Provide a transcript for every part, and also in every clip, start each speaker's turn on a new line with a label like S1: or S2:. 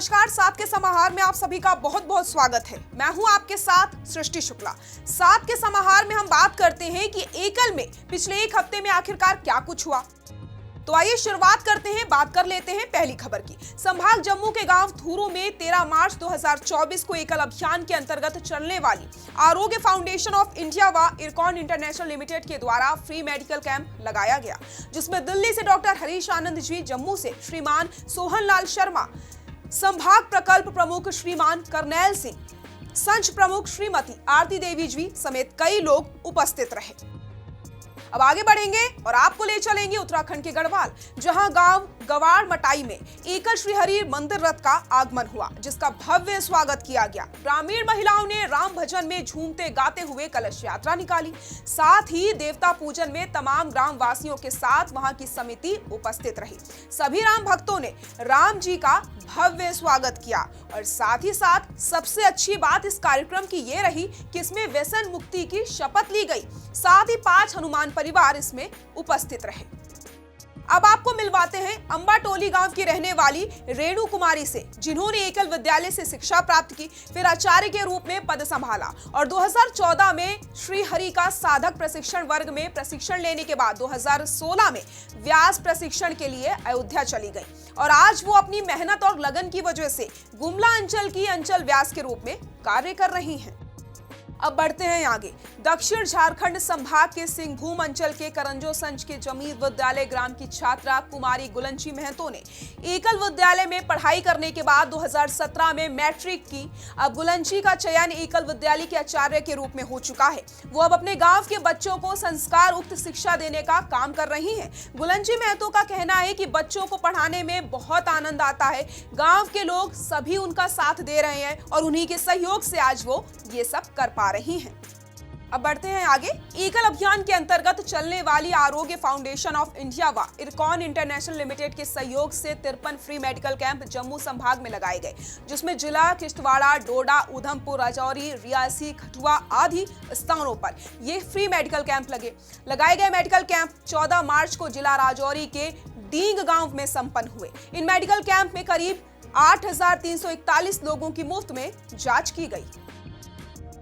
S1: नमस्कार। सात के समाहार में आप सभी का बहुत बहुत स्वागत है। मैं हूं आपके साथ सृष्टि शुक्ला। सात के समाहार में हम बात करते हैं कि एकल में पिछले एक हफ्ते में आखिरकार क्या कुछ हुआ। तो आइए शुरुआत करते हैं, बात कर लेते हैं पहली खबर की। संभाग जम्मू के गांव थूरू में 13 मार्च 2024 को एकल अभियान के अंतर्गत चलने वाली आरोग्य फाउंडेशन ऑफ इंडिया व इरकॉन इंटरनेशनल लिमिटेड के द्वारा फ्री मेडिकल कैंप लगाया गया, जिसमें दिल्ली से डॉक्टर हरीश आनंद जी, जम्मू से श्रीमान सोहन लाल शर्मा, संभाग प्रकल्प प्रमुख श्रीमान करनैल सिंह, संच प्रमुख श्रीमती आरती देवी जी समेत कई लोग उपस्थित रहे। अब आगे बढ़ेंगे और आपको ले चलेंगे उत्तराखंड के गढ़वाल, जहां गांव गवाड़ मटाई में एकल श्रीहरि मंदिर रथ का आगमन हुआ, जिसका भव्य स्वागत किया गया। ग्रामीण महिलाओं ने राम भजन में झूमते गाते हुए कलश यात्रा निकाली। साथ ही देवता पूजन में तमाम ग्राम वासियों के साथ वहां की समिति उपस्थित रही। सभी राम भक्तों ने राम जी का भव्य स्वागत किया और साथ ही साथ सबसे अच्छी बात इस कार्यक्रम की ये रही कि इसमें व्यसन मुक्ति की शपथ ली गई। साथ ही 5 हनुमान परिवार इसमें उपस्थित रहे। अब आपको मिलवाते हैं अंबाटोली गांव की रहने वाली रेणु कुमारी से, जिन्होंने एकल विद्यालय से शिक्षा प्राप्त की, फिर आचार्य के रूप में पद संभाला और 2014 में श्री हरि का साधक प्रशिक्षण वर्ग में प्रशिक्षण लेने के बाद 2016 में व्यास प्रशिक्षण के लिए अयोध्या चली गई और आज वो अपनी मेहनत और लगन की वजह से गुमला अंचल की अंचल व्यास के रूप में कार्य कर रही हैं। अब बढ़ते हैं आगे। दक्षिण झारखंड संभाग के सिंहभूम अंचल के करंजो संच के जमीर विद्यालय ग्राम की छात्रा कुमारी गुलंची महतो ने एकल विद्यालय में पढ़ाई करने के बाद 2017 में मैट्रिक की। अब गुलंची का चयन एकल विद्यालय के आचार्य के रूप में हो चुका है। वो अब अपने गांव के बच्चों को संस्कार उक्त शिक्षा देने का काम कर रही हैं। गुलंची महतो का कहना है कि बच्चों को पढ़ाने में बहुत आनंद आता है। गाँव के लोग सभी उनका साथ दे रहे हैं और उन्हीं के सहयोग से आज वो ये सब कर पा रही हैं। अब बढ़ते हैं आगे। एकल अभियान के अंतर्गत चलने वाली आरोग्य फाउंडेशन ऑफ इंडिया व इरकॉन इंटरनेशनल लिमिटेड के सहयोग से 53 फ्री मेडिकल कैंप जम्मू संभाग में लगाए गए, जिसमें जिला किश्तवाड़ा, डोडा, उधमपुर, राजौरी, रियासी, खटुआ आदि स्थानों पर ये फ्री मेडिकल कैंप लगाए गए। मेडिकल कैंप 14 मार्च को जिला राजौरी के डींग गांव में संपन्न हुए। इन मेडिकल कैंप में करीब 8,341 लोगों की मुफ्त में जांच की गई।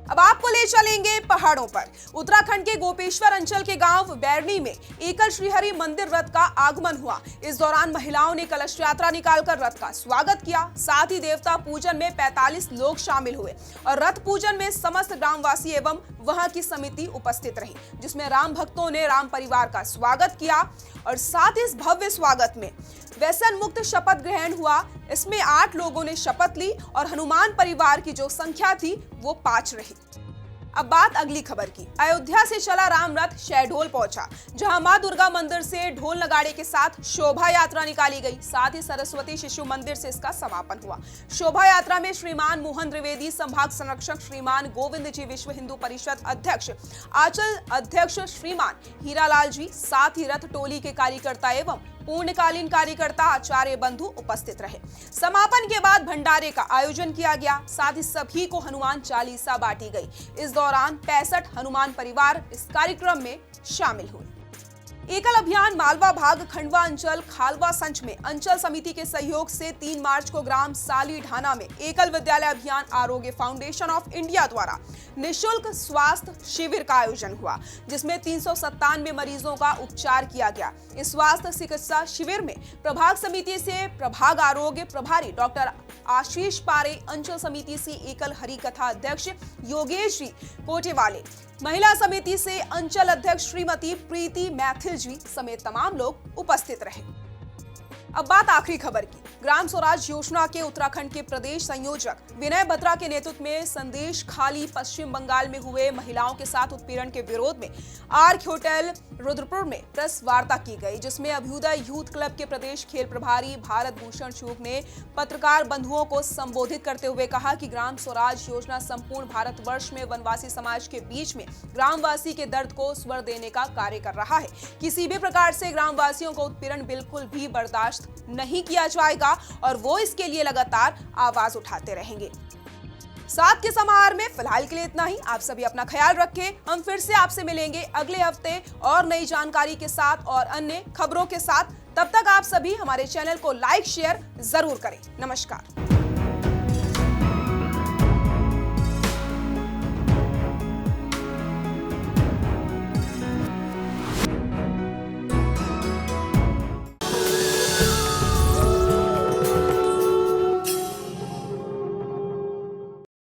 S1: अब आपको ले चलेंगे पहाड़ों पर। उत्तराखंड के गोपेश्वर अंचल के गांव बैरनी में एकल श्रीहरि मंदिर रथ का आगमन हुआ। इस दौरान महिलाओं ने कलश यात्रा निकालकर रथ का स्वागत किया। साथ ही देवता पूजन में 45 लोग शामिल हुए और रथ पूजन में समस्त ग्रामवासी एवं वहां की समिति उपस्थित रही, जिसमें राम भक्तों ने राम परिवार का स्वागत किया और साथ ही इस भव्य स्वागत में व्यसन मुक्त शपथ ग्रहण हुआ। इसमें 8 लोगों ने शपथ ली और हनुमान परिवार की जो संख्या थी वो 5 रही। अब बात अगली खबर की। अयोध्या से चला राम रथ शहडोल पहुंचा, जहां मां दुर्गा मंदिर से ढोल नगाड़े के साथ शोभा यात्रा निकाली गई। साथ ही सरस्वती शिशु मंदिर से इसका समापन हुआ। शोभा यात्रा में श्रीमान मोहन द्विवेदी, संभाग संरक्षक श्रीमान गोविंद जी, विश्व हिंदू परिषद अध्यक्ष, आंचल अध्यक्ष श्रीमान हीरालाल जी, साथ ही रथ टोली के कार्यकर्ता एवं पूर्णकालीन कार्यकर्ता, आचार्य बंधु उपस्थित रहे। समापन के बाद भंडारे का आयोजन किया गया। साथ ही सभी को हनुमान चालीसा बांटी गई। इस दौरान 65 हनुमान परिवार इस कार्यक्रम में शामिल हुए। एकल अभियान मालवा भाग खंडवा अंचल खालवा संच में अंचल समिति के सहयोग से 3 मार्च को ग्राम साली ढाना में एकल विद्यालय अभियान आरोग्य फाउंडेशन ऑफ इंडिया द्वारा निःशुल्क स्वास्थ्य शिविर का आयोजन हुआ, जिसमें 397 मरीजों का उपचार किया गया। इस स्वास्थ्य चिकित्सा शिविर में प्रभाग समिति से प्रभाग आरोग्य प्रभारी डॉक्टर आशीष पारे, अंचल समिति से एकल हरि कथा अध्यक्ष योगेश जी कोटेवाले, महिला समिति से अंचल अध्यक्ष श्रीमती प्रीति मैथिल जी समेत तमाम लोग उपस्थित रहे। अब बात आखिरी खबर की। ग्राम स्वराज योजना के उत्तराखंड के प्रदेश संयोजक विनय बत्रा के नेतृत्व में संदेश खाली पश्चिम बंगाल में हुए महिलाओं के साथ उत्पीड़न के विरोध में आर्क होटल रुद्रपुर में प्रेस वार्ता की गई, जिसमें अभ्युदय यूथ क्लब के प्रदेश खेल प्रभारी भारत भूषण चूक ने पत्रकार बंधुओं को संबोधित करते हुए कहा कि ग्राम स्वराज योजना संपूर्ण भारतवर्ष में वनवासी समाज के बीच में ग्रामवासी के दर्द को स्वर देने का कार्य कर रहा है। किसी भी प्रकार से ग्रामवासियों को उत्पीड़न बिल्कुल भी बर्दाश्त नहीं किया जाएगा और वो इसके लिए लगातार आवाज उठाते रहेंगे। सात के समाहार में फिलहाल के लिए इतना ही। आप सभी अपना ख्याल रखें। हम फिर से आपसे मिलेंगे अगले हफ्ते और नई जानकारी के साथ और अन्य खबरों के साथ। तब तक आप सभी हमारे चैनल को लाइक शेयर जरूर करें। नमस्कार।